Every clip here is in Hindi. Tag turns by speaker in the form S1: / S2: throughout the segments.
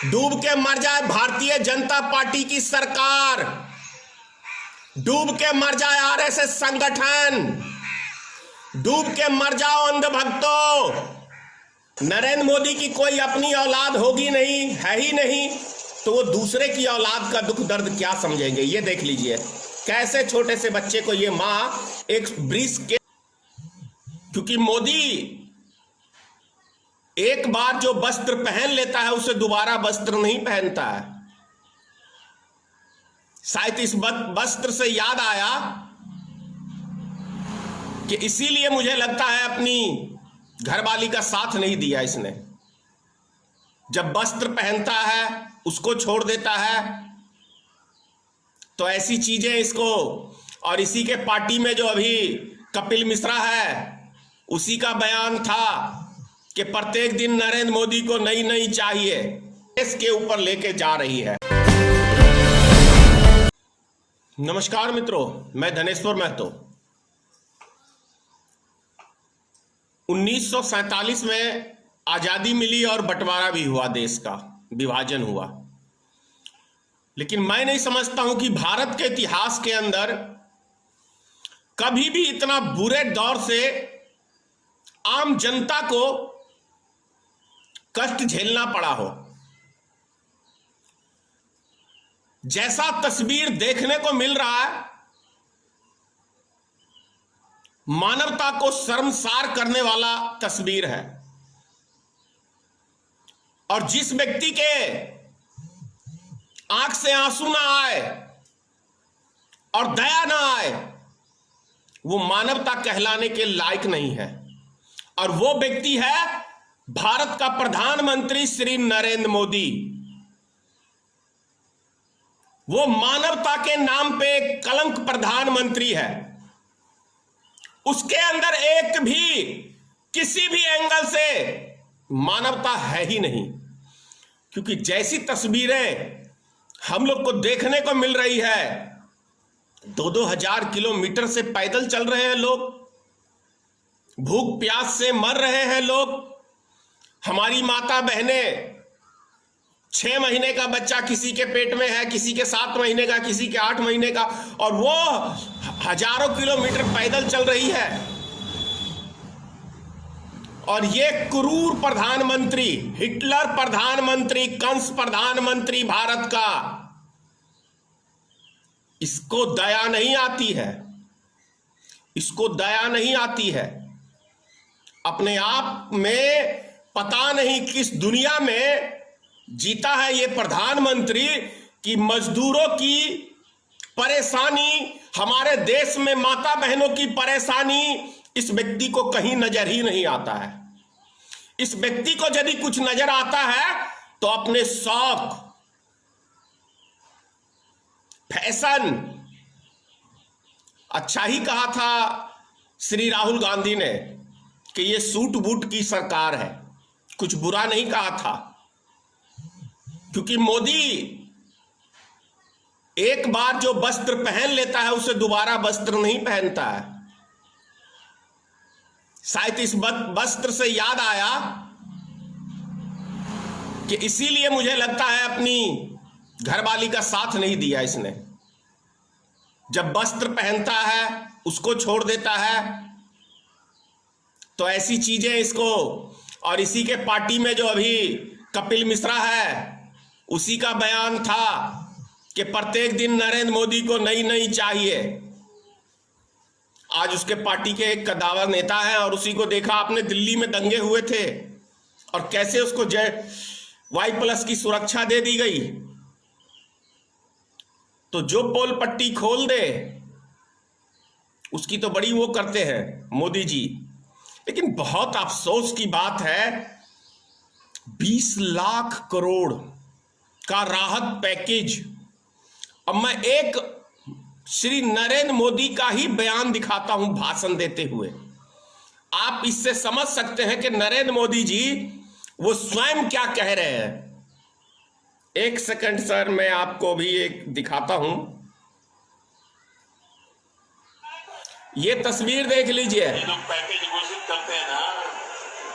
S1: डूब के मर जाए भारतीय जनता पार्टी की सरकार, डूब के मर जाए आरएसएस संगठन, डूब के मर जाओ अंधभक्तों। नरेंद्र मोदी की कोई अपनी औलाद होगी नहीं, है ही नहीं, तो वो दूसरे की औलाद का दुख दर्द क्या समझेंगे। ये देख लीजिए कैसे छोटे से बच्चे को ये मां एक ब्रिज के, क्योंकि मोदी एक बार जो वस्त्र पहन लेता है उसे दोबारा वस्त्र नहीं पहनता है। शायद इस वस्त्र से याद आया कि इसीलिए मुझे लगता है अपनी घरवाली का साथ नहीं दिया इसने। जब वस्त्र पहनता है उसको छोड़ देता है, तो ऐसी चीजें इसको, और इसी के पार्टी में जो अभी कपिल मिश्रा है उसी का बयान था कि प्रत्येक दिन नरेंद्र मोदी को नई नई चाहिए, इसके ऊपर लेके जा रही है। नमस्कार मित्रों, मैं धनेश्वर महतो। 1947 में आजादी मिली और बंटवारा भी हुआ, देश का विभाजन हुआ, लेकिन मैं नहीं समझता हूं कि भारत के इतिहास के अंदर कभी भी इतना बुरे दौर से आम जनता को कष्ट झेलना पड़ा हो। जैसा तस्वीर देखने को मिल रहा है, मानवता को शर्मसार करने वाला तस्वीर है। और जिस व्यक्ति के आंख से आंसू ना आए और दया ना आए, वो मानवता कहलाने के लायक नहीं है। और वो व्यक्ति है भारत का प्रधानमंत्री श्री नरेंद्र मोदी। वो मानवता के नाम पे एक कलंक प्रधानमंत्री है। उसके अंदर एक भी किसी भी एंगल से मानवता है ही नहीं, क्योंकि जैसी तस्वीरें हम लोग को देखने को मिल रही है, 2-2 हजार किलोमीटर से पैदल चल रहे हैं लोग, भूख प्यास से मर रहे हैं लोग। हमारी माता बहनें, 6 महीने का बच्चा किसी के पेट में है, किसी के 7 महीने का, किसी के 8 महीने का, और वो हजारों किलोमीटर पैदल चल रही है। और ये क्रूर प्रधानमंत्री, हिटलर प्रधानमंत्री, कंस प्रधानमंत्री भारत का, इसको दया नहीं आती है, इसको दया नहीं आती है। अपने आप में पता नहीं किस दुनिया में जीता है ये प्रधानमंत्री कि मजदूरों की परेशानी, हमारे देश में माता बहनों की परेशानी इस व्यक्ति को कहीं नजर ही नहीं आता है। इस व्यक्ति को यदि कुछ नजर आता है तो अपने शौक, फैशन, अच्छा ही कहा था श्री राहुल गांधी ने कि ये सूट बूट की सरकार है, कुछ बुरा नहीं कहा था, क्योंकि मोदी एक बार जो वस्त्र पहन लेता है उसे दोबारा वस्त्र नहीं पहनता है। शायद इस वस्त्र से याद आया कि इसीलिए मुझे लगता है अपनी घरवाली का साथ नहीं दिया इसने। जब वस्त्र पहनता है उसको छोड़ देता है, तो ऐसी चीजें इसको, और इसी के पार्टी में जो अभी कपिल मिश्रा है उसी का बयान था कि प्रत्येक दिन नरेंद्र मोदी को नई नई चाहिए। आज उसके पार्टी के एक कदावर नेता है, और उसी को देखा आपने, दिल्ली में दंगे हुए थे और कैसे उसको Y+ की सुरक्षा दे दी गई। तो जो पोल पट्टी खोल दे उसकी तो बड़ी वो करते हैं मोदी जी। लेकिन बहुत अफसोस की बात है, 20 लाख करोड़ का राहत पैकेज। अब मैं एक श्री नरेंद्र मोदी का ही बयान दिखाता हूं भाषण देते हुए। आप इससे समझ सकते हैं कि नरेंद्र मोदी जी वो स्वयं क्या कह रहे हैं। एक सेकंड सर, मैं आपको भी एक दिखाता हूं, ये तस्वीर देख लीजिए।
S2: ये लोग पैकेज घोषित करते हैं ना,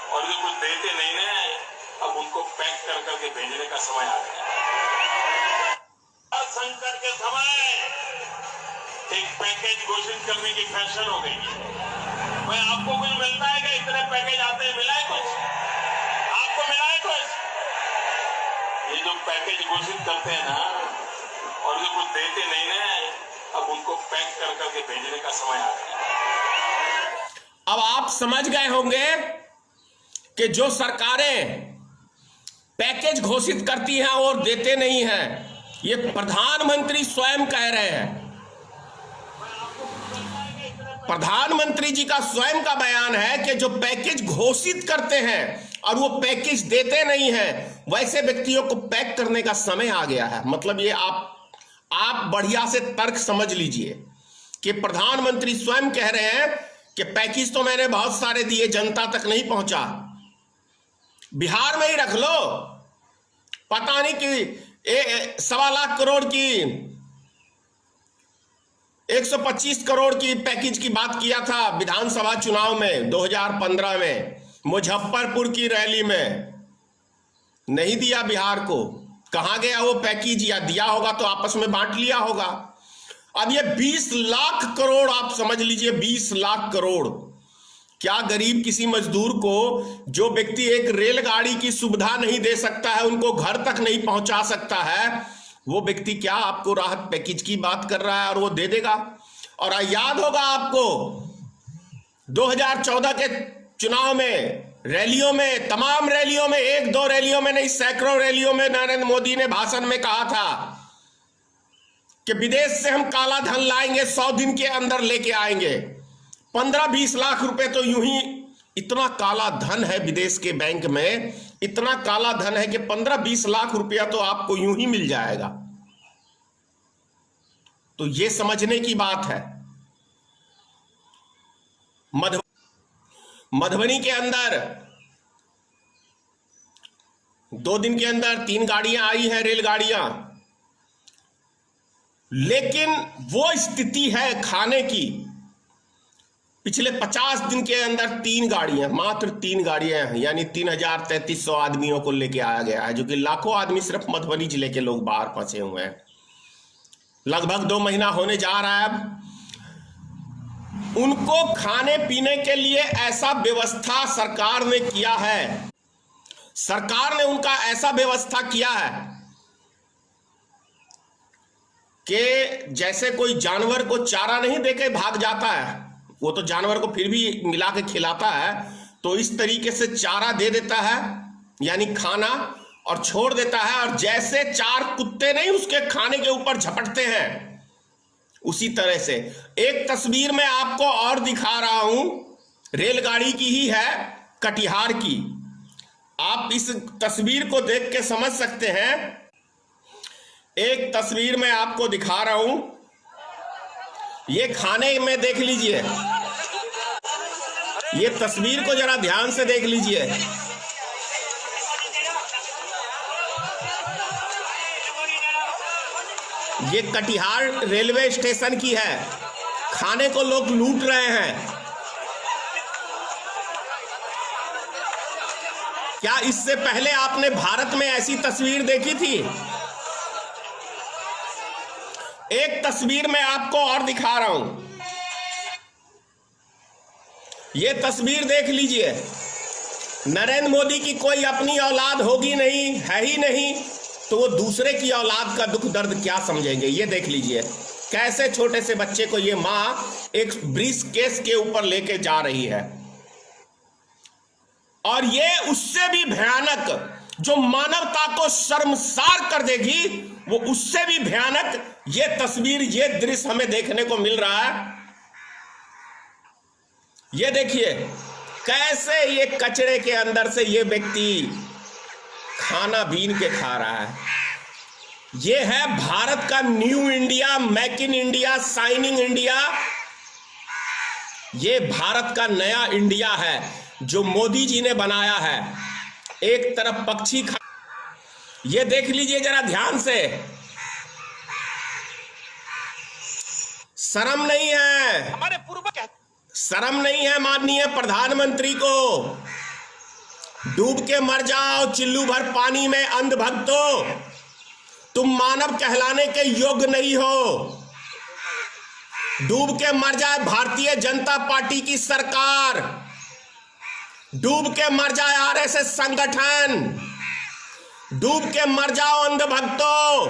S2: और ये कुछ देते नहीं ना, अब उनको पैक कर करके भेजने का समय आ गया। संकट के समय एक पैकेज घोषित करने की फैशन हो गई है। भाई आपको कुछ मिलता है क्या? इतने पैकेज आते हैं, मिला है कुछ? आपको मिला है कुछ? ये जो पैकेज घोषित करते हैं ना, और जो कुछ देते नहीं ना, अब उनको पैक कर करके भेजने का समय आ गया।
S1: अब आप समझ गए होंगे कि जो सरकारें पैकेज घोषित करती हैं और देते नहीं हैं, ये प्रधानमंत्री स्वयं कह रहे हैं। प्रधानमंत्री जी का स्वयं का बयान है कि जो पैकेज घोषित करते हैं और वो पैकेज देते नहीं हैं, वैसे व्यक्तियों को पैक करने का समय आ गया है। मतलब ये आप बढ़िया से तर्क समझ लीजिए कि प्रधानमंत्री स्वयं कह रहे हैं कि पैकेज तो मैंने बहुत सारे दिए, जनता तक नहीं पहुंचा, बिहार में ही रख लो। पता नहीं कि 1.25 लाख करोड़ की 125 करोड़ की पैकेज की बात किया था विधानसभा चुनाव में 2015 में, मुजफ्फरपुर की रैली में। नहीं दिया बिहार को। कहां गया वो पैकेज? या दिया होगा तो आपस में बांट लिया होगा। अब ये 20 लाख करोड़ आप समझ लीजिए, 20 लाख करोड़। क्या गरीब किसी मजदूर को, जो व्यक्ति एक रेलगाड़ी की सुविधा नहीं दे सकता है, उनको घर तक नहीं पहुंचा सकता है, वो व्यक्ति क्या आपको राहत पैकेज की बात कर रहा है और वो दे देगा? और याद होगा आपको 2014 के चुनाव में, रैलियों में, तमाम रैलियों में, 1-2 रैलियों में नहीं, सैकड़ों रैलियों में नरेंद्र मोदी ने भाषण में कहा था कि विदेश से हम काला धन लाएंगे, 100 दिन के अंदर लेके आएंगे। 15-20 लाख रुपए तो यूं ही, इतना काला धन है विदेश के बैंक में, इतना काला धन है कि 15-20 लाख रुपया तो आपको यूं ही मिल जाएगा। तो ये समझने की बात है। मधुबनी के अंदर 2 दिन के अंदर 3 गाड़ियां आई हैं, रेलगाड़ियां, लेकिन वो स्थिति है खाने की। पिछले 50 दिन के अंदर 3 गाड़ियां, मात्र 3 गाड़ियां हैं, यानी 3,3300 आदमियों को लेके आया गया है, जो कि लाखों आदमी सिर्फ मधुबनी जिले के लोग बाहर फंसे हुए हैं। लगभग 2 महीना होने जा रहा है। अब उनको खाने पीने के लिए ऐसा व्यवस्था सरकार ने किया है, सरकार ने उनका ऐसा व्यवस्था किया है कि जैसे कोई जानवर को चारा नहीं देके भाग जाता है, वो तो जानवर को फिर भी मिला के खिलाता है, तो इस तरीके से चारा दे देता है, यानी खाना, और छोड़ देता है। और जैसे 4 कुत्ते नहीं उसके खाने के ऊपर झपटते हैं, उसी तरह से। एक तस्वीर में आपको और दिखा रहा हूं, रेलगाड़ी की ही है, कटिहार की। आप इस तस्वीर को देख के समझ सकते हैं। एक तस्वीर में आपको दिखा रहा हूं, ये खाने में देख लीजिए, ये तस्वीर को जरा ध्यान से देख लीजिए। ये कटिहार रेलवे स्टेशन की है, खाने को लोग लूट रहे हैं। क्या इससे पहले आपने भारत में ऐसी तस्वीर देखी थी? एक तस्वीर मैं आपको और दिखा रहा हूं, ये तस्वीर देख लीजिए। नरेंद्र मोदी की कोई अपनी औलाद होगी नहीं, है ही नहीं, तो वो दूसरे की औलाद का दुख दर्द क्या समझेंगे? ये देख लीजिए कैसे छोटे से बच्चे को ये मां एक ब्रीफ केस के ऊपर लेके जा रही है। और ये उससे भी भयानक, जो मानवता को शर्मसार कर देगी, वो उससे भी भयानक ये तस्वीर, ये दृश्य हमें देखने को मिल रहा है। ये देखिए कैसे ये कचरे के अंदर से ये व्यक्ति खाना बीन के खा रहा है। ये है भारत का new India, make in India, shining India. ये भारत का नया इंडिया है जो मोदी जी ने बनाया है। एक तरफ पक्षी खा, ये देख लीजिए जरा ध्यान से, शर्म नहीं है, हमारे पूर्व शर्म नहीं है माननीय प्रधानमंत्री को। डूब के मर जाओ चिल्लू भर पानी में अंधभक्तों, तुम मानव कहलाने के योग्य नहीं हो। डूब के मर जाए भारतीय जनता पार्टी की सरकार, डूब के मर जाए आरएसएस संगठन, डूब के मर जाओ अंधभक्तों।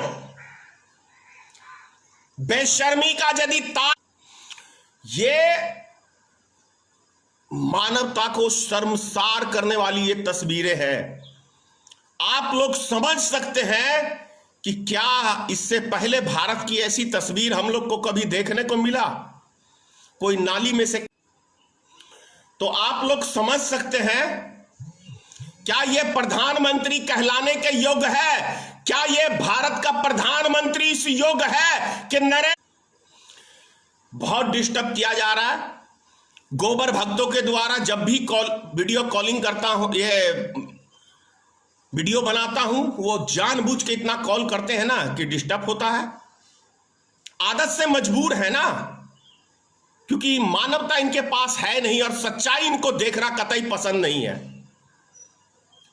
S1: बेशर्मी का यदि ये मानवता को शर्मसार करने वाली ये तस्वीरें हैं। आप लोग समझ सकते हैं कि क्या इससे पहले भारत की ऐसी तस्वीर हम लोग को कभी देखने को मिला, कोई नाली में से? तो आप लोग समझ सकते हैं क्या यह प्रधानमंत्री कहलाने के योग्य है? क्या यह भारत का प्रधानमंत्री इस योग्य है कि नरेंद्र? बहुत डिस्टर्ब किया जा रहा है गोबर भक्तों के द्वारा। जब भी वीडियो कॉलिंग करता हूं, ये वीडियो बनाता हूं, वो जानबूझ के इतना कॉल करते हैं ना कि डिस्टर्ब होता है। आदत से मजबूर है ना, क्योंकि मानवता इनके पास है नहीं और सच्चाई इनको देखना कतई पसंद नहीं है।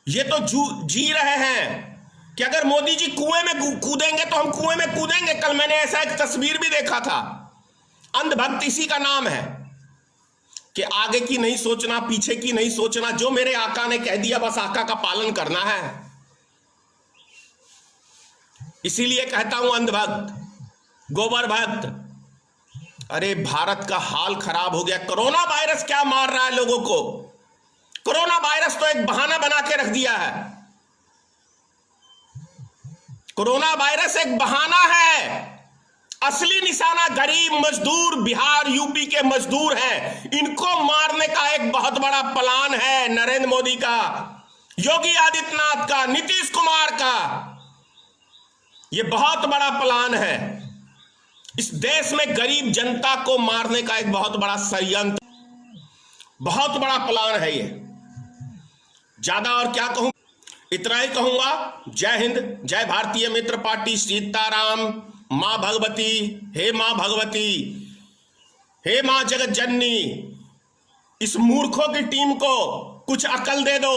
S1: ये तो जी रहे हैं कि अगर मोदी जी कुएं में कूदेंगे तो हम कुएं में कूदेंगे। कल मैंने ऐसा एक तस्वीर भी देखा था। अंधभक्त इसी का नाम है कि आगे की नहीं सोचना, पीछे की नहीं सोचना, जो मेरे आका ने कह दिया बस आका का पालन करना है। इसीलिए कहता हूं अंधभक्त, गोबर भक्त। अरे भारत का हाल खराब हो गया। कोरोना वायरस क्या मार रहा है लोगों को? कोरोना वायरस तो एक बहाना बना के रख दिया है। कोरोना वायरस एक बहाना है। असली निशाना गरीब मजदूर, बिहार यूपी के मजदूर हैं। इनको मारने का एक बहुत बड़ा प्लान है नरेंद्र मोदी का, योगी आदित्यनाथ का, नीतीश कुमार का। यह बहुत बड़ा प्लान है। इस देश में गरीब जनता को मारने का एक बहुत बड़ा षड्यंत्र, बहुत बड़ा प्लान है ये। ज्यादा और क्या कहूं, इतना ही कहूंगा। जय हिंद, जय भारतीय मित्र पार्टी, सीताराम, मां भगवती, हे मां भगवती, हे मां जगत जननी। इस मूर्खों की टीम को कुछ अकल दे दो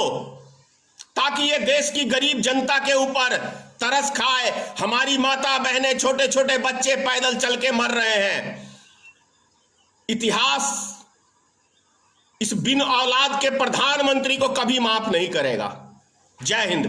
S1: ताकि ये देश की गरीब जनता के ऊपर तरस खाए। हमारी माता बहनें, छोटे छोटे बच्चे पैदल चल के मर रहे हैं। इतिहास इस बिन औलाद के प्रधानमंत्री को कभी माफ नहीं करेगा। जय हिंद।